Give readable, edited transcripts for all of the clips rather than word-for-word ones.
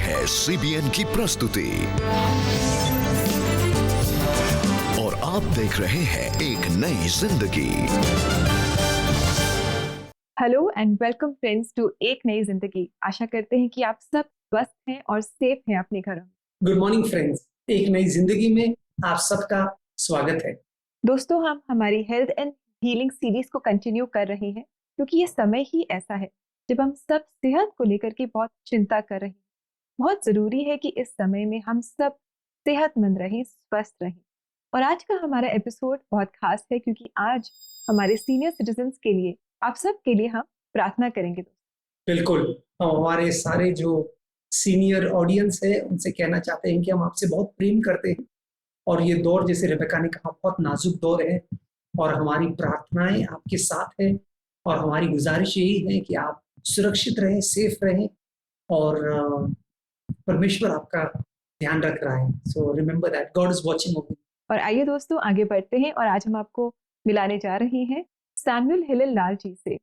है CBN की प्रस्तुति और आप देख रहे हैं एक नई जिंदगी। Hello and welcome friends to एक नई जिंदगी। आशा करते हैं कि आप सब स्वस्थ हैं और सेफ हैं अपने घरों में। गुड मॉर्निंग फ्रेंड्स, एक नई जिंदगी में आप सबका स्वागत है। दोस्तों, हम हमारी हेल्थ एंड हीलिंग सीरीज को कंटिन्यू कर रहे हैं क्योंकि ये समय ही ऐसा है जब हम सब सेहत को लेकर के बहुत चिंता कर रहे हैं। बहुत जरूरी है कि इस समय में हम सब सेहतमंद रहें, स्वस्थ रहें। और आज का हमारा एपिसोड बहुत खास है क्योंकि आज हमारे सीनियर सिटीजन्स के लिए, आप सब के लिए हम प्रार्थना करेंगे। बिल्कुल, हम हमारे सारे जो सीनियर ऑडियंस है उनसे कहना चाहते हैं कि हम आपसे बहुत प्रेम करते हैं और ये दौर, जैसे रेबेका ने कहा, बहुत नाजुक दौर है और हमारी प्रार्थनाएं आपके साथ है और हमारी गुजारिश यही है कि आप सुरक्षित रहें, सेफ रहें और परमेश्वर आपका ध्यान रख रहा है। So remember that God is watching over. और आइए दोस्तों, आगे बढ़ते हैं और आज हम आपको मिलाने जा रहे हैं सैमुअल हिलेल लाल जी से।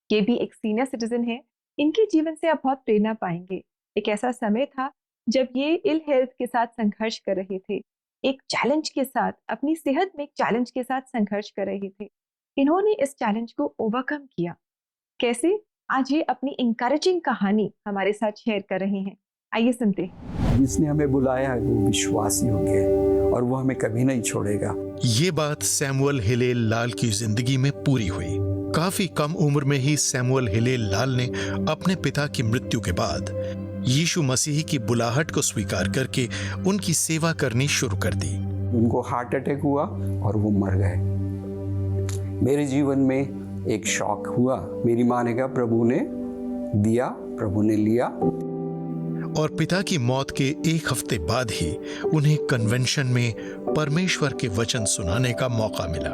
ये भी एक सीनियर सिटीजन है। इनके जीवन से आप बहुत प्रेरणा पाएंगे। एक ऐसा समय था जब ये इल हेल्थ के साथ संघर्ष कर रहे थे, एक चैलेंज के साथ, अपनी सेहत में एक चैलेंज के साथ संघर्ष कर रहे थे। इन्होंने इस चैलेंज को ओवरकम किया। कैसे? आज ये अपनी इंकरेजिंग कहानी हमारे साथ शेयर कर रहे हैं। आइए सुनते हैं। जिसने हमें बुलाया है वो विश्वासी हो गया और वो हमें कभी नहीं छोड़ेगा। ये बात सैमुअल हिलेल लाल की जिंदगी में पूरी हुई। काफी कम उम्र में ही सैमुअल हिलेल लाल ने अपने पिता की मृत्यु के बाद यीशु मसीह की बुलाहट को स्वीकार करके उनकी सेवा करनी शुरू कर दी। उनको हार्ट अटैक हुआ और वो मर गए। मेरे जीवन में एक शॉक हुआ। मेरी माँ ने कहा प्रभु ने दिया, प्रभु ने लिया। और पिता की मौत के एक हफ्ते बाद ही उन्हें कन्वेंशन में परमेश्वर के वचन सुनाने का मौका मिला।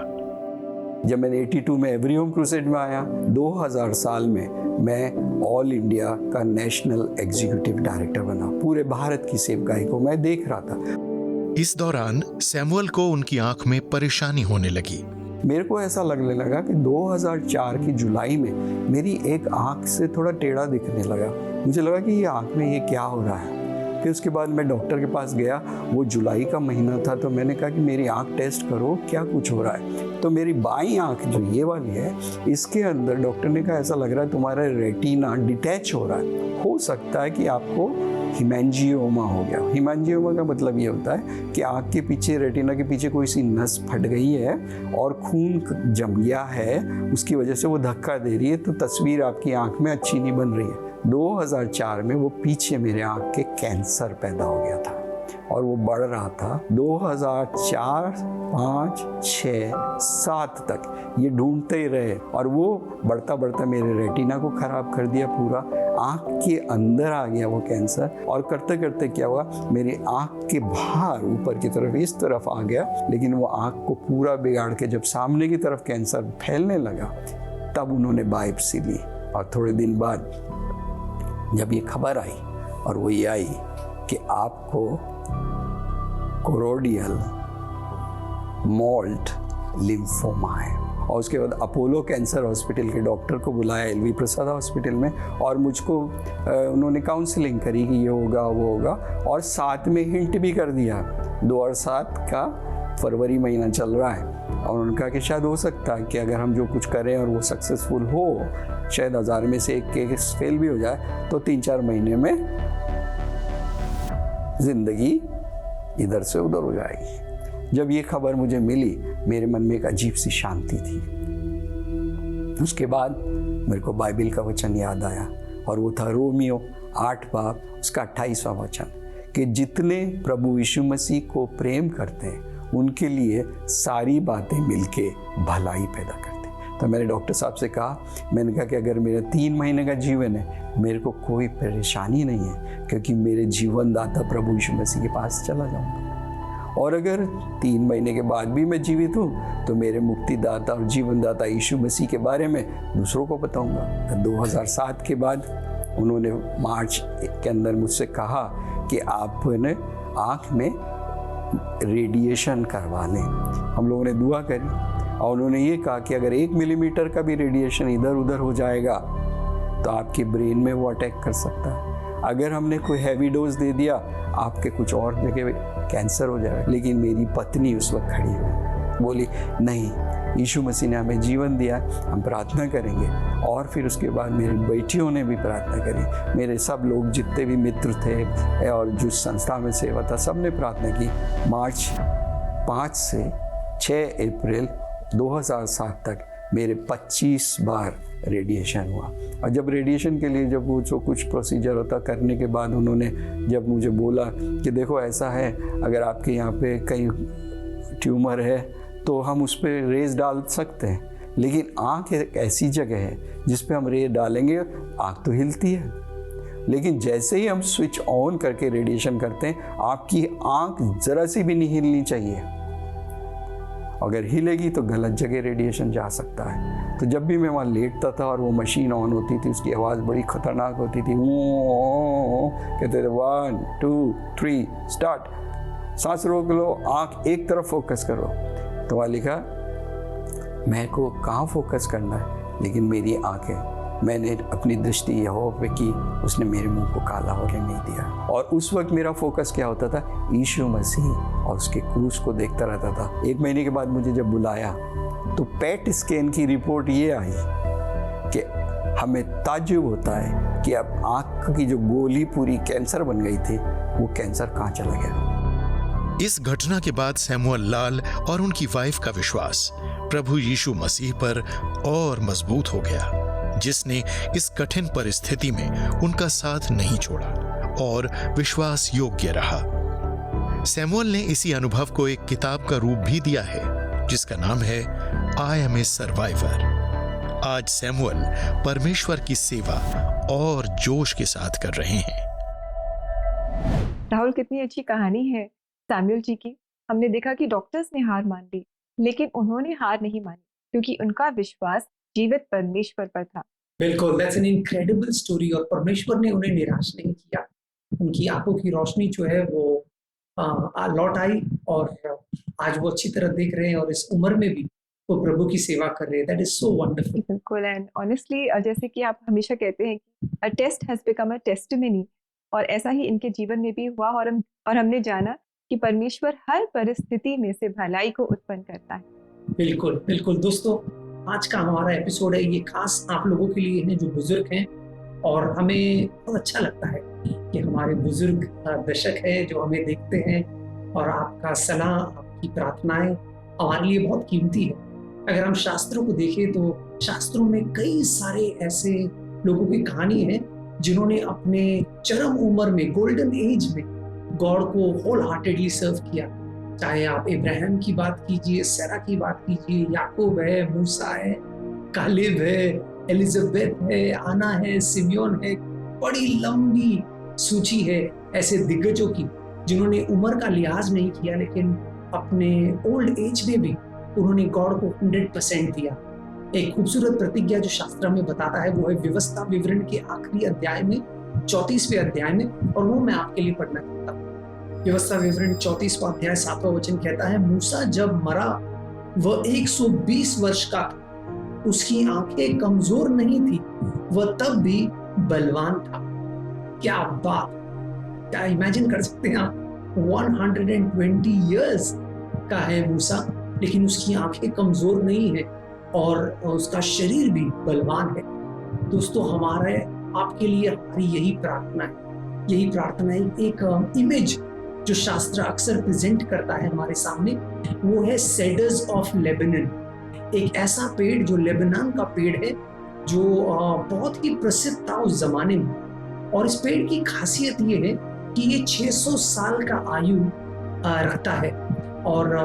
जब मैंने 82 में एवरी होम क्रूसेड में आया, 2000 साल में मैं ऑल इंडिया का नेशनल एग्जीक्यूटिव डायरेक्टर बना। पूरे भारत की सेवकाई को मैं देख रहा था। इस दौरान सैमुअल को उनकी आंख में परेशानी होने लगी। मेरे को ऐसा लगने लगा कि 2004 की जुलाई में मेरी एक आंख से थोड़ा टेढ़ा दिखने लगा। मुझे लगा कि ये आंख में ये क्या हो रहा है। फिर उसके बाद मैं डॉक्टर के पास गया। वो जुलाई का महीना था, तो मैंने कहा कि मेरी आंख टेस्ट करो, क्या कुछ हो रहा है। तो मेरी बाईं आंख जो ये वाली है, इसके अंदर डॉक्टर ने कहा ऐसा लग रहा है तुम्हारा रेटिना डिटैच हो रहा है, हो सकता है कि आपको हिमेंजियोमा हो गया। हिमेंजियोमा का मतलब ये होता है कि आँख के पीछे, रेटिना के पीछे कोई सी नस फट गई है और खून जम गया है, उसकी वजह से वो धक्का दे रही है, तो तस्वीर आपकी आँख में अच्छी नहीं बन रही है। 2004 में वो पीछे मेरे आँख के कैंसर पैदा हो गया था और वो बढ़ रहा था। 2004, 5, 6, 7 तक ये ढूंढते ही रहे और वो बढ़ता बढ़ता मेरे रेटिना को खराब कर दिया। पूरा आँख के अंदर आ गया वो कैंसर। और करते करते क्या हुआ, मेरी आँख के बाहर ऊपर की तरफ इस तरफ आ गया, लेकिन वो आँख को पूरा बिगाड़ के जब सामने की तरफ कैंसर फैलने लगा, तब उन्होंने बायोप्सी ली। और थोड़े दिन बाद जब ये खबर आई, और वो ये आई कि आपको कोरोडियल मोल्ट लिम्फोमा है। और उसके बाद अपोलो कैंसर हॉस्पिटल के डॉक्टर को बुलाया, एलवी प्रसाद हॉस्पिटल में, और मुझको उन्होंने काउंसलिंग करी कि ये होगा वो होगा, और साथ में हिंट भी कर दिया। 2007 का फरवरी महीना चल रहा है और उन्होंने कहा कि शायद हो सकता है कि अगर हम जो कुछ करें और वो सक्सेसफुल हो, शायद 1000 में से एक केस फेल भी हो जाए, तो 3-4 महीने में जिंदगी इधर से उधर हो जाएगी। जब ये खबर मुझे मिली, मेरे मन में एक अजीब सी शांति थी। उसके बाद मेरे को बाइबल का वचन याद आया और वो था रोमियो 8 बाब उसका 28वां वचन, कि जितने प्रभु यीशु मसीह को प्रेम करते हैं उनके लिए सारी बातें मिलके भलाई पैदा करते हैं। तो मैंने डॉक्टर साहब से कहा, मैंने कहा कि अगर मेरा 3 महीने का जीवन है, मेरे को कोई परेशानी नहीं है, क्योंकि मेरे जीवन दाता प्रभु यीशु मसीह के पास चला जाऊंगा। और अगर 3 महीने के बाद भी मैं जीवित हूँ, तो मेरे मुक्तिदाता और जीवनदाता यीशु मसीह के बारे में दूसरों को बताऊंगा। 2007 के बाद उन्होंने मार्च के अंदर मुझसे कहा कि आपने आँख में रेडिएशन करवा लें। हम लोगों ने दुआ करी और उन्होंने ये कहा कि अगर 1 मिलीमीटर का भी रेडिएशन इधर उधर हो जाएगा तो आपके ब्रेन में वो अटैक कर सकता है। अगर हमने कोई हैवी डोज दे दिया आपके कुछ और जगह कैंसर हो जाएगा। लेकिन मेरी पत्नी उस वक्त खड़ी हुई, बोली नहीं, यीशु मसीह ने हमें जीवन दिया, हम प्रार्थना करेंगे। और फिर उसके बाद मेरी बेटियों ने भी प्रार्थना करी, मेरे सब लोग जितने भी मित्र थे और जिस संस्था में सेवा था सब ने प्रार्थना की। मार्च 5 से 6 अप्रैल 2007 तक मेरे 25 बार रेडिएशन हुआ। और जब रेडिएशन के लिए जब वो जो कुछ प्रोसीजर होता करने के बाद उन्होंने जब मुझे बोला कि देखो ऐसा है, अगर आपके यहाँ पे कहीं ट्यूमर है तो हम उस पर रेज डाल सकते हैं, लेकिन आँख एक ऐसी जगह है जिस पे हम रेज डालेंगे आँख तो हिलती है, लेकिन जैसे ही हम स्विच ऑन करके रेडिएशन करते हैं आपकी आँख ज़रा सी भी नहीं हिलनी चाहिए। अगर हिलेगी तो गलत जगह रेडिएशन जा सकता है। तो जब भी मैं वहाँ लेटता था और वो मशीन ऑन होती थी, उसकी आवाज़ बड़ी ख़तरनाक होती थी, वो कहते थे 1 2 3 स्टार्ट, सांस रोक लो, आँख एक तरफ फोकस करो। तो वहाँ लिखा मेरे को कहाँ फोकस करना है, लेकिन मेरी आँखें, मैंने अपनी दृष्टि यहोवा पे की, उसने मेरे मुंह को काला होने नहीं दिया। और उस वक्त मेरा फोकस क्या होता था, यीशु मसीह और उसके क्रूस को देखता रहता था। 1 महीने के बाद मुझे जब बुलाया तो पेट स्कैन की रिपोर्ट ये आई कि हमें ताज्जुब होता है कि अब आँख की जो गोली पूरी कैंसर बन गई थी, वो कैंसर कहाँ चला गया। इस घटना के बाद सैमुअल लाल और उनकी वाइफ का विश्वास प्रभु यीशु मसीह पर और मजबूत हो गया, जिसने इस कठिन परिस्थिति में उनका साथ नहीं छोड़ा और विश्वास योग्य रहा। सैमुअल ने इसी अनुभव को एक किताब का रूप भी दिया है, जिसका नाम है आई एम ए सर्वाइवर। आज सैमुअल परमेश्वर की सेवा और जोश के साथ कर रहे हैं। राहुल, कितनी अच्छी कहानी है सैमुअल जी की। हमने देखा कि डॉक्टर्स ने हार मान ली, लेकिन उन्होंने हार नहीं मानी क्योंकि उनका विश्वास जीवित परमेश्वर पर था। बिल्कुल, दैट्स एन इनक्रेडिबल स्टोरी। और परमेश्वर ने उन्हें निराश नहीं किया, उनकी आंखों की रोशनी जो है वो लौट आई और आज वो अच्छी तरह देख रहे हैं और इस उम्र में भी वो प्रभु की सेवा कर रहे हैं। That is so wonderful. बिल्कुल, एंड ऑनेस्टली जैसे कि आप हमेशा कहते हैं कि a test has become a testimony, और ऐसा ही इनके जीवन में भी हुआ। और हमने जाना कि परमेश्वर हर परिस्थिति में से भलाई को उत्पन्न करता है। बिल्कुल बिल्कुल दोस्तों, आज का हमारा एपिसोड है ये खास आप लोगों के लिए हैं जो बुजुर्ग हैं, और हमें बहुत अच्छा लगता है कि हमारे बुजुर्ग दर्शक हैं जो हमें देखते हैं, और आपका सलाह, आपकी प्रार्थनाएं हमारे लिए बहुत कीमती है। अगर हम शास्त्रों को देखें तो शास्त्रों में कई सारे ऐसे लोगों की कहानी है जिन्होंने अपने चरम उम्र में, गोल्डन एज में गॉड को होल हार्टेडली सर्व किया। चाहे आप इब्राहिम की बात कीजिए, सैरा की बात कीजिए, याकूब है, मूसा है, कालेब है, एलिजाबेथ है, आना है, सिमियोन है, बड़ी लंबी सूची है ऐसे दिग्गजों की जिन्होंने उम्र का लिहाज नहीं किया, लेकिन अपने ओल्ड एज में भी उन्होंने गॉड को 100% दिया। एक खूबसूरत प्रतिज्ञा जो शास्त्र में बताता है वो है व्यवस्था विवरण के आखिरी अध्याय में, 34वें अध्याय में, और वो मैं आपके लिए पढ़ना चाहता हूँ। व्यवस्था विवरण 34वां अध्याय 7वां वचन कहता है, मूसा जब मरा वह 120 वर्ष का था, उसकी आंखें कमजोर नहीं थी, वह तब भी बलवान था। क्या बात, क्या इमेजिन कर सकते हैं आप, 120 इयर्स का है मूसा, लेकिन उसकी आंखें कमजोर नहीं है और उसका शरीर भी बलवान है। दोस्तों, हमारे आपके लिए हमारी यही प्रार्थना है। एक इमेज जो शास्त्र अक्सर प्रेजेंट करता है हमारे सामने, वो है सेडर्स ऑफ लेबनान। एक ऐसा पेड़ जो लेबनान का पेड़ है, जो बहुत ही प्रसिद्ध था उस जमाने में। और इस पेड़ की खासियत ये है कि ये 600 साल का आयु रखता है। और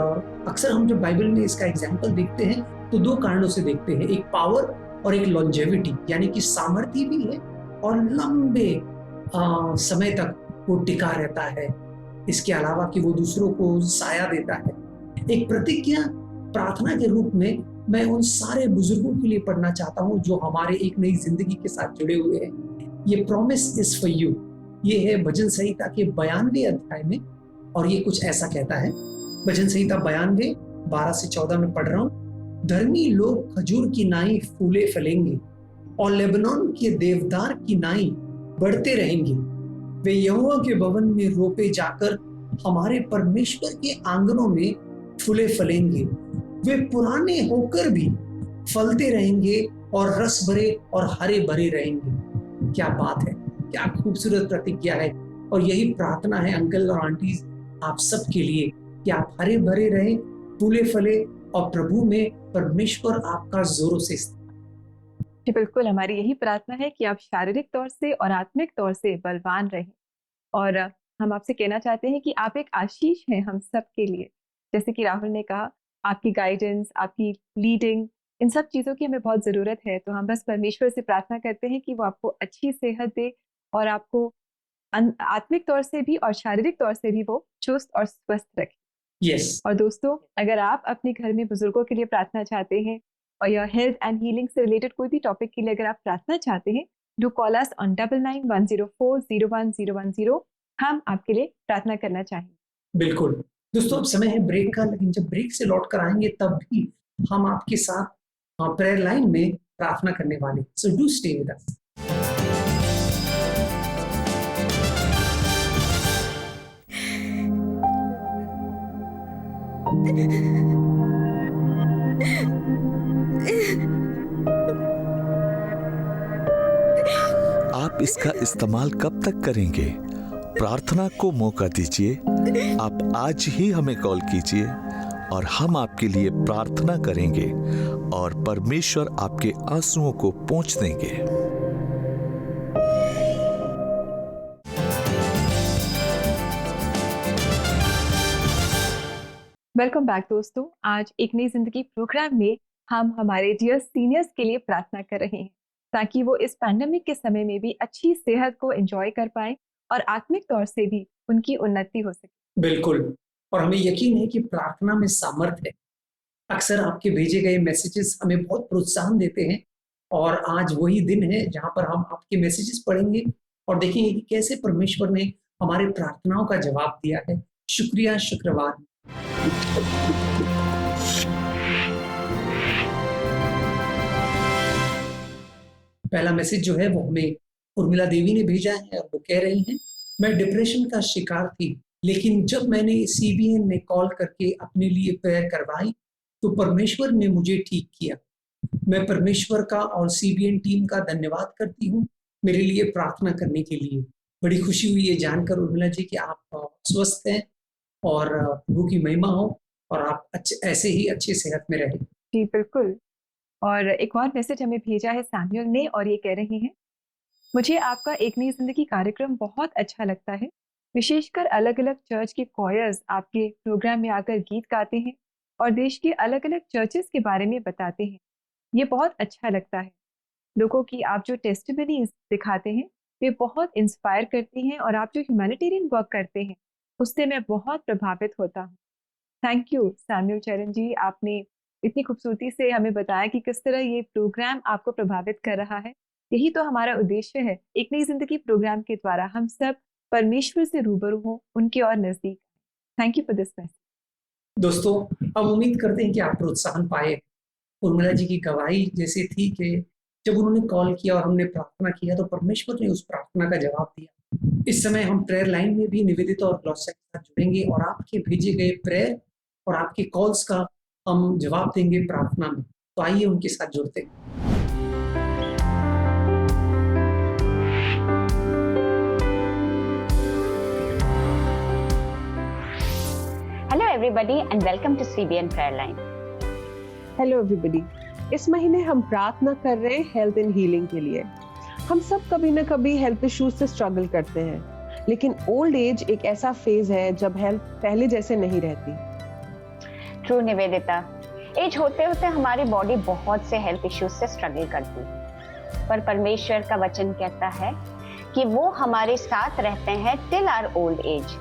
अक्सर हम जब बाइबल में इसका एग्जाम्पल देखते हैं तो 2 कारणों से देखते हैं, एक पावर और एक लॉन्जेविटी, यानी कि सामर्थ्य भी है और लंबे समय तक वो टिका रहता है। इसके अलावा कि वो दूसरों को साया देता है। एक प्रतिज्ञा प्रार्थना के रूप में मैं उन सारे बुजुर्गों के लिए पढ़ना चाहता हूँ जो हमारे एक नई जिंदगी के साथ जुड़े हुए हैं। ये प्रॉमिस इज फॉर यू, ये है भजन संहिता के 92वें अध्याय में, और ये कुछ ऐसा कहता है। भजन संहिता 92 12 से 14 में पढ़ रहा हूँ। धर्मी लोग खजूर की नाई फूले फलेंगे और लेबनान के देवदार की नाई बढ़ते रहेंगे। वे यहोवा के भवन में रोपे जाकर हमारे परमेश्वर के आंगनों में फूले फलेंगे। वे पुराने होकर भी फलते रहेंगे और रस भरे और हरे भरे रहेंगे। क्या बात है, क्या खूबसूरत प्रतिज्ञा है। और यही प्रार्थना है अंकल और आंटीज आप सबके लिए कि आप हरे भरे रहें, फूले फले और प्रभु में परमेश्वर आपका जोरों से जी बिल्कुल, हमारी यही प्रार्थना है कि आप शारीरिक तौर से और आत्मिक तौर से बलवान रहें। और हम आपसे कहना चाहते हैं कि आप एक आशीष हैं हम सब के लिए। जैसे कि राहुल ने कहा, आपकी गाइडेंस, आपकी लीडिंग, इन सब चीज़ों की हमें बहुत ज़रूरत है। तो हम बस परमेश्वर से प्रार्थना करते हैं कि वो आपको अच्छी सेहत दे और आपको आत्मिक तौर से भी और शारीरिक तौर से भी वो चुस्त और स्वस्थ रखे। यस। और दोस्तों, अगर आप अपने घर में बुजुर्गों के लिए प्रार्थना चाहते हैं और यह हेल्थ एंड हीलिंग से रिलेटेड कोई भी टॉपिक के लिए अगर आप प्रार्थना चाहते हैं, डू कॉल अस ऑन 9910401010। हम आपके लिए प्रार्थना करना चाहेंगे। बिल्कुल दोस्तों, अब समय है ब्रेक का, लेकिन जब ब्रेक से लौट कर आएंगे तब भी हम आपके साथ प्रेयर लाइन में प्रार्थना करने वाले। So do stay with us. आप इसका इस्तेमाल कब तक करेंगे? प्रार्थना को मौका दीजिए। आप आज ही हमें कॉल कीजिए और हम आपके लिए प्रार्थना करेंगे और परमेश्वर आपके आंसुओं को पोंछ देंगे। वेलकम बैक दोस्तों। आज एक नई जिंदगी प्रोग्राम में हम हमारे डियर सीनियर्स के लिए प्रार्थना कर रहे हैं ताकि वो इस पैंडेमिक के समय में भी अच्छी सेहत को एंजॉय कर पाएं और आत्मिक तौर से भी उनकी उन्नति हो सके। बिल्कुल, और हमें यकीन है कि प्रार्थना में सामर्थ्य है। अक्सर आपके भेजे गए मैसेजेस हमें बहुत प्रोत्साहन देते हैं और आज वही दिन है जहां पर हम आपके मैसेजेस पढ़ेंगे और देखेंगे कि कैसे परमेश्वर ने हमारे प्रार्थनाओं का जवाब दिया है। शुक्रिया, शुक्रवार। पहला मैसेज जो है वो हमें उर्मिला देवी ने भेजा है और वो कह रही हैं, मैं डिप्रेशन का शिकार थी, लेकिन जब मैंने सीबीएन में कॉल करके अपने लिए प्रेयर करवाई तो परमेश्वर ने मुझे ठीक किया। मैं परमेश्वर का और सीबीएन टीम का धन्यवाद करती हूँ मेरे लिए प्रार्थना करने के लिए। बड़ी खुशी हुई है जानकर उर्मिला जी कि आप स्वस्थ हैं और प्रभु की महिमा हो और आप ऐसे ही अच्छी सेहत में रहें। जी बिल्कुल। और एक और मैसेज हमें भेजा है सैमुअल ने और ये कह रही हैं, मुझे आपका एक नई जिंदगी कार्यक्रम बहुत अच्छा लगता है। विशेषकर अलग अलग चर्च के कॉयर्स आपके प्रोग्राम में आकर गीत गाते हैं और देश के अलग अलग चर्चेस के बारे में बताते हैं। ये बहुत अच्छा लगता है। लोगों की आप जो टेस्टिमनीज दिखाते हैं वे बहुत इंस्पायर करती हैं और आप जो ह्यूमैनिटेरियन वर्क करते हैं उससे मैं बहुत प्रभावित होता हूँ। थैंक यू सैमुअल चरण जी, आपने इतनी खूबसूरती से हमें बताया कि किस तरह ये प्रोग्राम आपको प्रभावित कर रहा है। यही तो हमारा उद्देश्य है, एक नई जिंदगी प्रोग्राम के द्वारा हम सब परमेश्वर से रूबरू हों, उनके और नजदीक। Thank you for this message. दोस्तों, अब उम्मीद करते हैं कि आप प्रोत्साहन पाए। उर्मिला जी की गवाही जैसी थी कि जब उन्होंने कॉल किया और हमने प्रार्थना किया तो परमेश्वर ने उस प्रार्थना का जवाब दिया। इस समय हम प्रेयर लाइन में भी निवेदिता और ग्लॉसा के साथ जुड़ेंगे और आपके भेजे गए प्रेयर और आपके कॉल्स का हम जवाब देंगे प्रार्थना में। तो आइए उनके साथ जुड़ते हैं। Hello everybody and welcome to CBN Prayer Line. Hello everybody. इस महीने हम प्रार्थना कर रहे हैं हेल्थ एंड हीलिंग के लिए। हम सब कभी ना कभी हेल्थ इश्यूज से स्ट्रगल करते हैं, लेकिन ओल्ड एज एक ऐसा फेज है जब हेल्थ पहले जैसे नहीं रहती। ट्रू निवेदिता, एज होते होते हमारी बॉडी बहुत से हेल्थ इश्यूज से स्ट्रगल करती है, पर परमेश्वर का वचन कहता है कि वो हमारे साथ रहते हैं टिल आवर ओल्ड एज।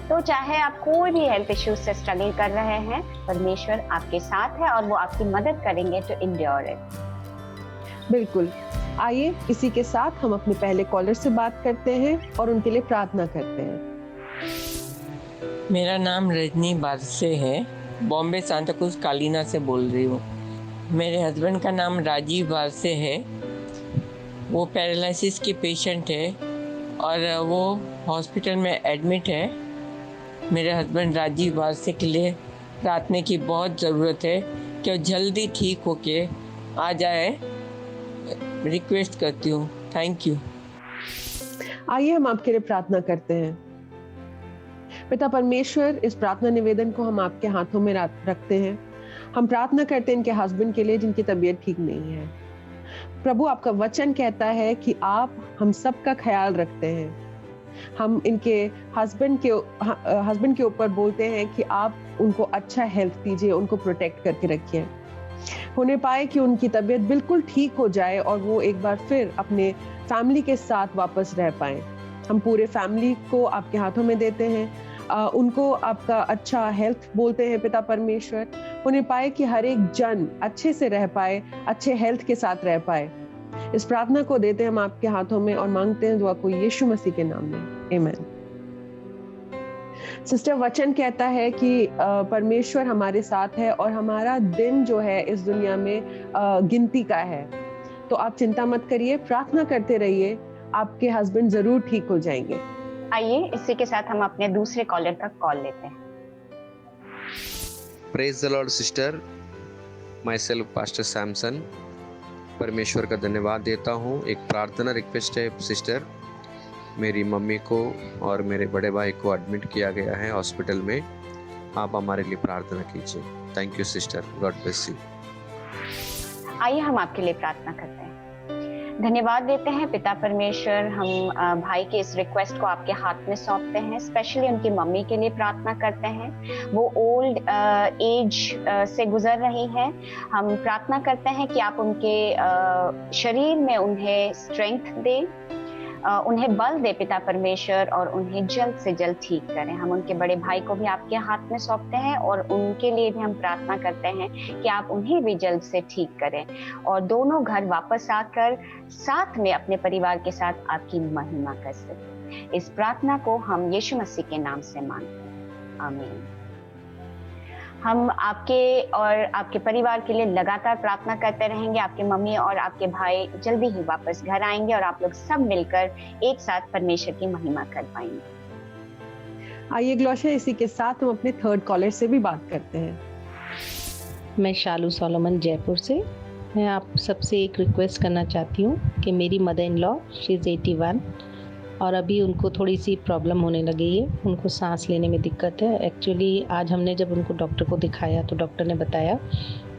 तो चाहे आप कोई भी हेल्थ इश्यूज से स्ट्रगल कर रहे हैं, परमेश्वर आपके साथ है और वो आपकी मदद करेंगे टू एंड्योर इट। बिल्कुल। आइए इसी के साथ हम अपने पहले कॉलर से बात करते हैं और उनके लिए प्रार्थना करते हैं। मेरा नाम रजनी बारसे है, बॉम्बे सांताक्रूज कालीना से बोल रही हूँ। मेरे हस्बैंड का नाम राजीव बारसे है, वो पैरालिसिस के पेशेंट है और वो हॉस्पिटल में एडमिट है। मेरे हस्बैंड राजीव बारसे के लिए प्रार्थना की बहुत ज़रूरत है कि वो जल्दी ठीक होके आ जाए। रिक्वेस्ट करती हूँ। Thank you. आइए हम आपके लिए प्रार्थना करते हैं। पिता परमेश्वर, इस प्रार्थना निवेदन को हम आपके हाथों में रखते हैं। हम प्रार्थना करते हैं इनके हस्बैंड के लिए जिनकी तबीयत ठीक नहीं है। प्रभु, आपका वचन कहता है कि आप हम सब का ख्याल रखते हैं। हम इनके हस्बैंड के ऊपर बोलते हैं कि आप उनको अच्छा हेल्थ दीजिए, उनको प्रोटेक्ट करके रखिए। होने पाए कि उनकी तबीयत बिल्कुल ठीक हो जाए और वो एक बार फिर अपने फैमिली के साथ वापस रह पाए। हम पूरे फैमिली को आपके हाथों में देते हैं। उनको आपका अच्छा हेल्थ बोलते हैं पिता परमेश्वर। होने पाए कि हर एक जन अच्छे से रह पाए, अच्छे हेल्थ के साथ रह पाए। इस प्रार्थना को देते हैं हम आपके हाथों में और मांगते हैं दुआ को यीशु मसीह के नाम में, आमीन। सिस्टर, वचन कहता है कि परमेश्वर हमारे साथ है और हमारा दिन जो है इस दुनिया में गिनती का है। तो आप चिंता मत करिए, प्रार्थना करते रहिए, आपके हस्बैंड जरूर ठीक हो जाएंगे। आइए इसी के साथ हम अपने दूसरे कॉलर का कॉल लेते हैं। Praise the Lord sister, my self pastor Samson. परमेश्वर का धन्यवाद देता हूँ। एक प्रार्थना रिक्वेस्ट है सिस्टर। मेरी मम्मी को और मेरे बड़े भाई को एडमिट किया गया है हॉस्पिटल में। आप हमारे लिए प्रार्थना कीजिए। Thank you sister, God bless you. आइए हम आपके लिए प्रार्थना करते हैं। धन्यवाद देते हैं पिता परमेश्वर। हम भाई के इस रिक्वेस्ट को आपके हाथ में सौंपते हैं। स्पेशली उनकी मम्मी के लिए प्रार्थना करते हैं। वो ओल्ड एज से गुजर रही है। हम प्रार्थना करते हैं कि आप उनके शरीर में उन्हें स्ट्रेंथ दें, उन्हें बल दे पिता परमेश्वर, और उन्हें जल्द से जल्द ठीक करें। हम उनके बड़े भाई को भी आपके हाथ में सौंपते हैं और उनके लिए भी हम प्रार्थना करते हैं कि आप उन्हें भी जल्द से ठीक करें और दोनों घर वापस आकर साथ में अपने परिवार के साथ आपकी महिमा कर सकें। इस प्रार्थना को हम यीशु मसीह के नाम से मांगते हैं, आमीन। हम आपके और आपके परिवार के लिए लगातार प्रार्थना करते रहेंगे। आपके मम्मी और आपके भाई जल्दी ही वापस घर आएंगे और आप लोग सब मिलकर एक साथ परमेश्वर की महिमा कर पाएंगे। आइए ग्लोशा, इसी के साथ हम अपने थर्ड कॉलर से भी बात करते हैं। मैं शालू सोलोमन जयपुर से। मैं आप सबसे एक रिक्वेस्ट करना चाहती हूँ कि मेरी mother in law, she is 81 और अभी उनको थोड़ी सी प्रॉब्लम होने लगी है। उनको सांस लेने में दिक्कत है। एक्चुअली आज हमने जब उनको डॉक्टर को दिखाया तो डॉक्टर ने बताया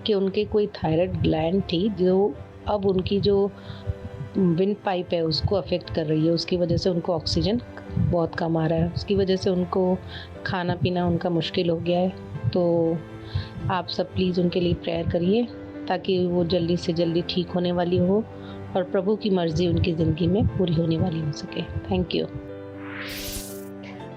कि उनके कोई थायराइड ग्लैंड थी जो अब उनकी जो विंड पाइप है उसको अफेक्ट कर रही है। उसकी वजह से उनको ऑक्सीजन बहुत कम आ रहा है। उसकी वजह से उनको खाना पीना उनका मुश्किल हो गया है। तो आप सब प्लीज़ उनके लिए प्रेयर करिए ताकि वो जल्दी से जल्दी ठीक होने वाली हो और प्रभु की मर्जी उनकी ज़िंदगी में पूरी होने वाली हो सके। Thank you.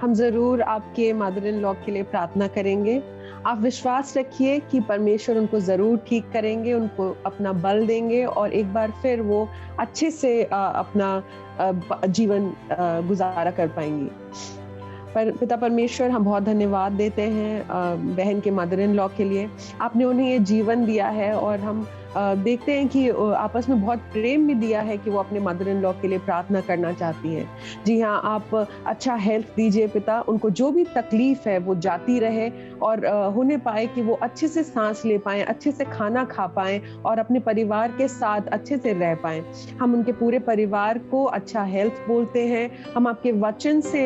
हम ज़रूर आपके मदर इन लॉ के लिए प्रार्थना करेंगे। आप विश्वास रखिए कि परमेश्वर उनको ज़रूर ठीक करेंगे, उनको अपना बल देंगे और एक बार फिर वो अच्छे से अपना जीवन गुजारा कर पाएंगी। पर पिता परमेश्वर, हम बहुत धन्यवाद देते हैं बहन के मदर इन लॉ के लिए। आपने उन्हें ये जीवन दिया है और हम देखते हैं कि आपस में बहुत प्रेम भी दिया है कि वो अपने मदर इन लॉ के लिए प्रार्थना करना चाहती हैं। जी हाँ, आप अच्छा हेल्थ दीजिए पिता, उनको जो भी तकलीफ है वो जाती रहे और होने पाए कि वो अच्छे से सांस ले पाएं, अच्छे से खाना खा पाएं और अपने परिवार के साथ अच्छे से रह पाएं। हम उनके पूरे परिवार को अच्छा हेल्थ बोलते हैं। हम आपके वचन से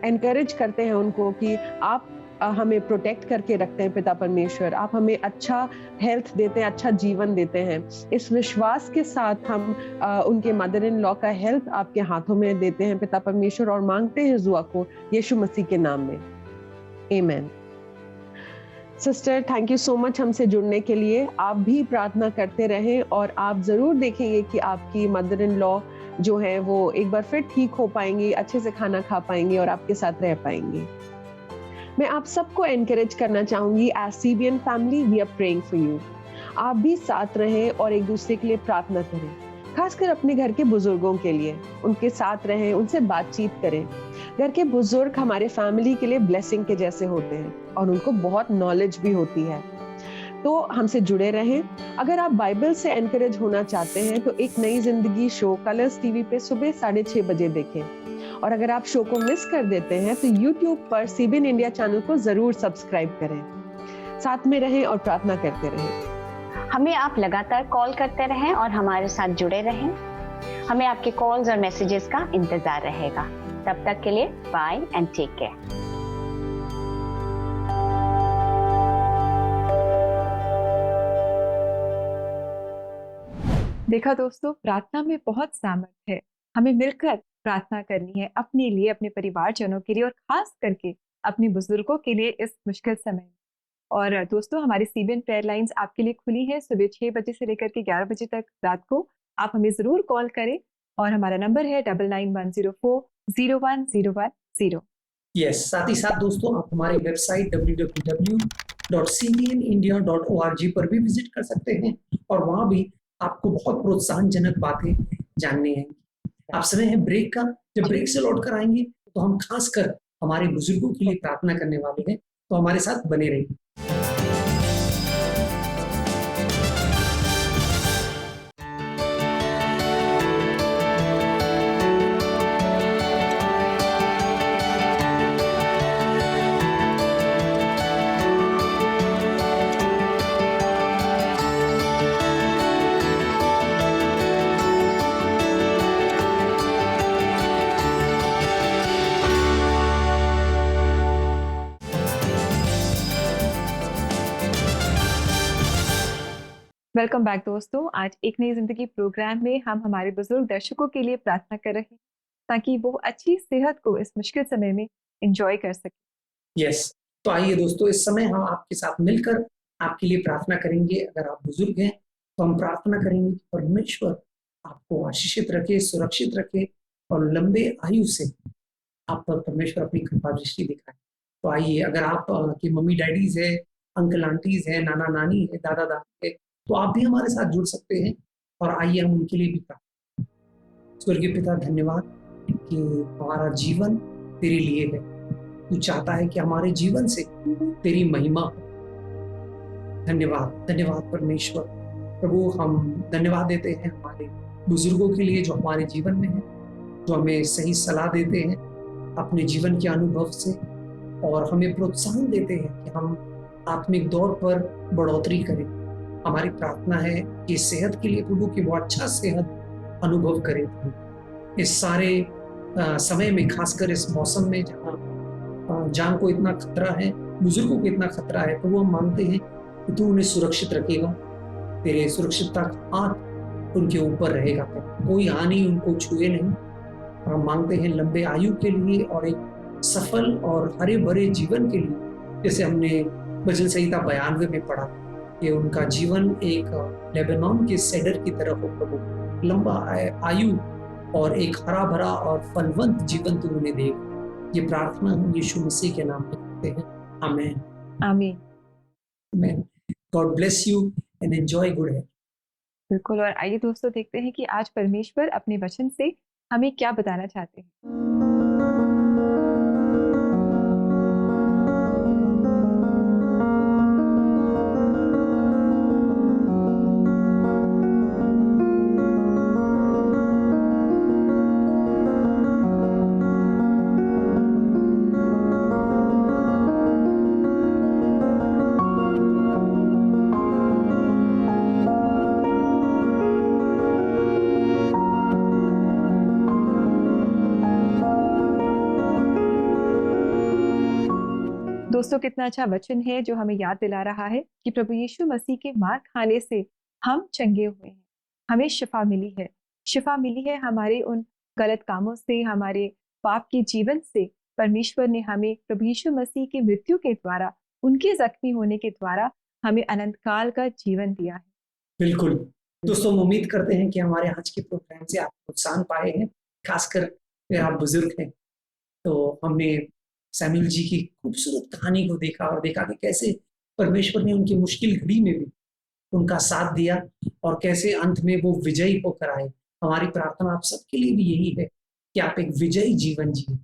एनकरेज करते हैं उनको कि आप हमें प्रोटेक्ट करके रखते हैं पिता परमेश्वर। आप हमें अच्छा हेल्थ देते हैं, अच्छा जीवन देते हैं। इस विश्वास के साथ हम उनके मदर इन लॉ का हेल्थ आपके हाथों में देते हैं पिता परमेश्वर और मांगते हैं दुआ को यीशु मसीह के नाम में, आमीन। Sister, thank you so much हमसे जुड़ने के लिए। आप भी प्रार्थना करते रहें और आप जरूर देखेंगे कि आपकी मदर इन लॉ जो है वो एक बार फिर ठीक हो पाएंगी, अच्छे से खाना खा पाएंगी और आपके साथ रह पाएंगी। मैं आप सबको एनकरेज करना चाहूंगी, as CBN family we are praying for you. आप भी साथ रहें और एक दूसरे के लिए प्रार्थना करें, खासकर अपने घर के बुजुर्गों के लिए। उनके साथ रहें, उनसे बातचीत करें। घर के बुजुर्ग हमारे फैमिली के लिए ब्लेसिंग के जैसे होते हैं और उनको बहुत नॉलेज भी होती है। तो हमसे जुड़े रहें। अगर आप बाइबल से एनकरेज होना चाहते हैं तो एक नई जिंदगी शो कलर्स टीवी पे सुबह 6:30 बजे देखें। और अगर आप शो को मिस कर देते हैं तो YouTube पर CBN इंडिया चैनल को जरूर सब्सक्राइब करें। साथ में रहें और प्रार्थना करते रहें। हमें आप लगातार कॉल करते रहें और हमारे साथ जुड़े रहें। हमें आपके कॉल्स और मैसेजेस का इंतजार रहेगा। तब तक के लिए बाय एंड टेक केयर। देखा दोस्तों, प्रार्थना में बहुत सामर्थ्य है। हमें मिलकर प्रार्थना करनी है अपने लिए, अपने परिवारजनों के लिए और खास करके अपने बुजुर्गों के लिए इस मुश्किल समय में। और दोस्तों, हमारी CBN प्रेयर लाइंस आपके लिए खुली है सुबह 6 बजे से लेकर के 11 बजे तक रात को। आप हमें जरूर कॉल करें और हमारा नंबर है 9910401010। यस, साथ ही साथ दोस्तों आप हमारी वेबसाइट www.cbnindia.org पर भी विजिट कर सकते हैं और वहां भी आपको बहुत प्रोत्साहनजनक बातें जाननी है। आप समय है ब्रेक का। जब ब्रेक से लौट कर आएंगे तो हम खासकर हमारे बुजुर्गों के लिए प्रार्थना करने वाले हैं, तो हमारे साथ बने रहिए। वेलकम बैक दोस्तों। आज एक नई जिंदगी प्रोग्राम में हम हमारे बुजुर्ग दर्शकों के लिए प्रार्थना कर रहे हैं ताकि वो अच्छी सेहत को इस मुश्किल समय में एंजॉय कर सके। यस, तो आइए दोस्तों, इस समय हम आपके साथ मिलकर आपके लिए प्रार्थना करेंगे। अगर आप बुजुर्ग हैं तो हम प्रार्थना करेंगे कि परमेश्वर आपको आशीषित रखे, सुरक्षित रखे और लंबे आयु से आप पर परमेश्वर अपनी कृपा दृष्टि दिखाए। तो आइए, अगर आप की मम्मी डैडीज है, अंकल आंटीज है, नाना नानी है, दादा दादी है, तो आप भी हमारे साथ जुड़ सकते हैं और आइए हम उनके लिए भी प्रार्थना। स्वर्गीय पिता, धन्यवाद कि हमारा जीवन तेरे लिए है। तू चाहता है कि हमारे जीवन से तेरी महिमा हो। धन्यवाद, धन्यवाद परमेश्वर। प्रभु, हम धन्यवाद देते हैं हमारे बुजुर्गों के लिए जो हमारे जीवन में है, जो हमें सही सलाह देते हैं अपने जीवन के अनुभव से और हमें प्रोत्साहन देते हैं कि हम आत्मिक दौर पर बढ़ोतरी करें। हमारी प्रार्थना है कि सेहत के लिए प्रभु की वो अच्छा सेहत अनुभव करें। इस सारे समय में, खासकर इस मौसम में जहाँ जान को इतना खतरा है, बुजुर्गों को इतना खतरा है, तो वो हम मानते हैं कि तू उन्हें सुरक्षित रखेगा। तेरे सुरक्षितता का हाथ उनके ऊपर रहेगा, कोई हानि उनको छुए नहीं। और हम मांगते हैं लंबे आयु के लिए और एक सफल और हरे भरे जीवन के लिए, जैसे हमने भजन संहिता 92 में पढ़ा कि उनका जीवन एक लेबनान के सेडर की तरह हो प्रभु। लंबा आयु और एक हरा भरा और फलवंत जीवन तू उन्हें दे। ये प्रार्थना हम यीशु मसीह के नाम में करते हैं। आमीन। आमीन। आमीन। God bless you and enjoy good health. बिल्कुल। और आइए दोस्तों, देखते हैं कि आज परमेश्वर अपने वचन से हमें क्या बताना चाहते हैं। दोस्तों, कितना अच्छा वचन है जो हमें याद दिला रहा है कि प्रभु यीशु मसीह के मार खाने से हम चंगे हुए हैं, हमें शिफा मिली है। शिफा मिली है हमारे उन गलत कामों से, हमारे पाप के जीवन से। परमेश्वर ने हमें प्रभु यीशु मसीह की मृत्यु के द्वारा, उनके जख्मी होने के द्वारा हमें अनंत काल का जीवन दिया है। बिल्कुल दोस्तों, हम उम्मीद करते हैं कि हमारे आज के प्रोग्राम से आप प्रोत्साहन पाए हैं। खासकर अगर आप बुजुर्ग हैं तो हमने सैमुअल जी की खूबसूरत कहानी को देखा और देखा कि कैसे परमेश्वर ने उनकी मुश्किल घड़ी में भी उनका साथ दिया और कैसे अंत में वो विजयी होकर आए। हमारी प्रार्थना आप सबके लिए भी यही है कि आप एक विजयी जीवन जिए।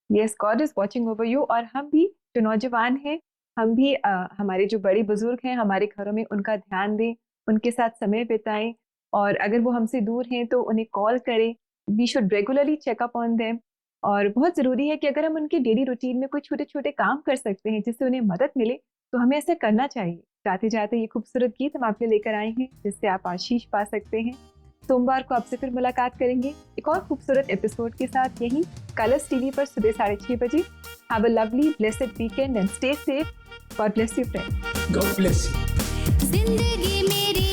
Yes, God is watching over you. और हम भी जो नौजवान हैं हम भी हमारे जो बड़े बुजुर्ग हैं हमारे घरों में उनका ध्यान दें, उनके साथ समय बिताएं, और अगर वो हमसे दूर हैं तो उन्हें कॉल करें। We should regularly checkup on them. और बहुत ज़रूरी है कि अगर हम उनके डेली रूटीन में कुछ छोटे छोटे काम कर सकते हैं जिससे उन्हें मदद मिले तो हमें ऐसा करना चाहिए। जाते जाते ये खूबसूरत गीत हम आपके लेकर आए हैं जिससे आप आशीष पा सकते हैं। सोमवार को आपसे फिर मुलाकात करेंगे एक और खूबसूरत एपिसोड के साथ, यहीं कलर्स टीवी पर सुबह 6:30 बजे। Have a lovely blessed weekend and stay safe. God bless you friend. God bless you. जिंदगी मेरी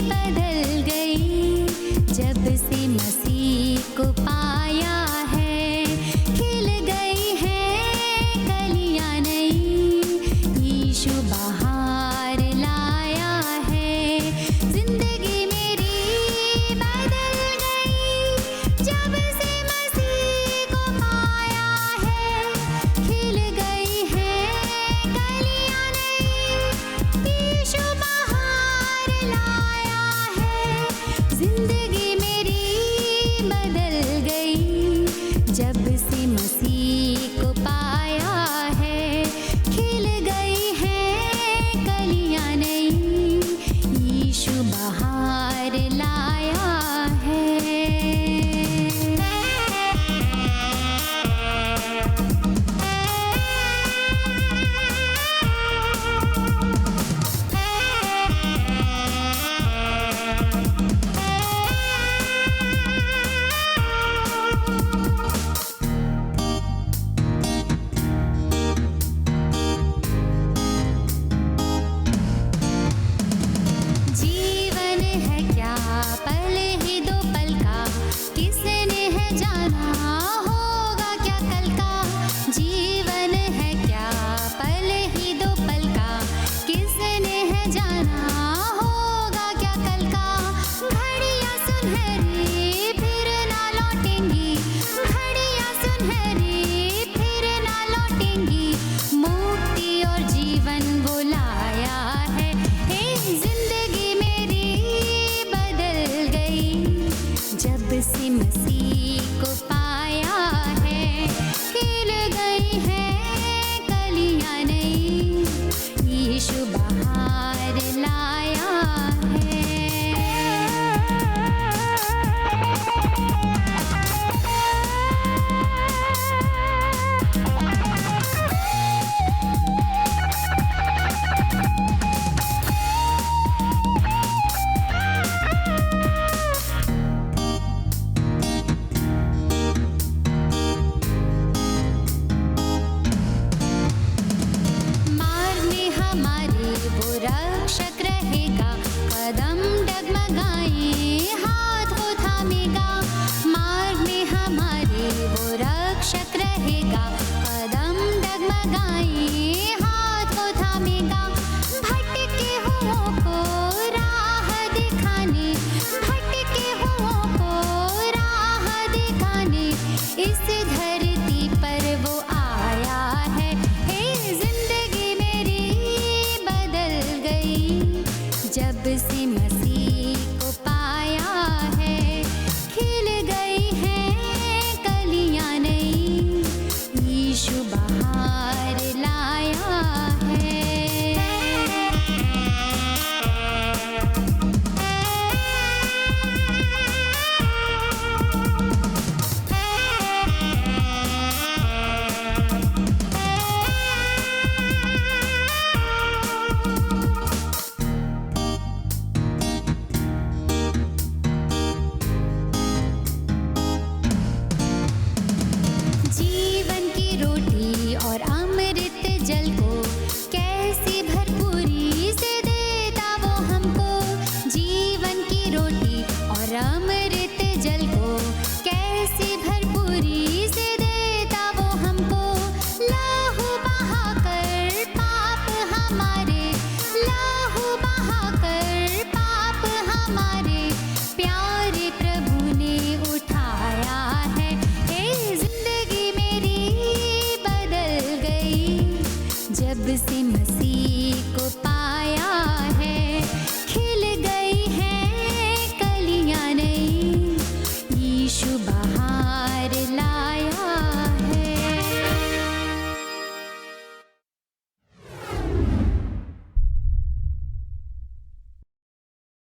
बदल गई जब से मसीह को पाया है, खिल गई है कलियां नई, यीशु बहार लाया है। जिंदगी मेरी बदल गई जब से मसीह को पाया है, खिल गई है कलियां नई, यीशु बहार लाया है। जिंदगी मेरी बदल गई जब से मसीह को पाया है, खिल गई है कलियां नई, यीशु बहार लाया है। जीवन है क्या पल ही दो पल का, किसने है जाना होगा क्या कल का। जीवन है क्या पल ही दो पल का, किसने है जाना होगा क्या कल का। घड़ियां सुनहरी फिर ना लौटेंगी, घड़ियां सुनहरी फिर ना लौटेंगी, मुक्ति और जीवन वो लाया है। हे जिंदगी मेरी बदल गई जब से मसीह को पाया है, खिल गई है कलियां नई, यीशु बहार लाया है। मार्ग में हमारे वो रक्षक रहेगा, कदम डगमगाए हाथ वो थामेगा।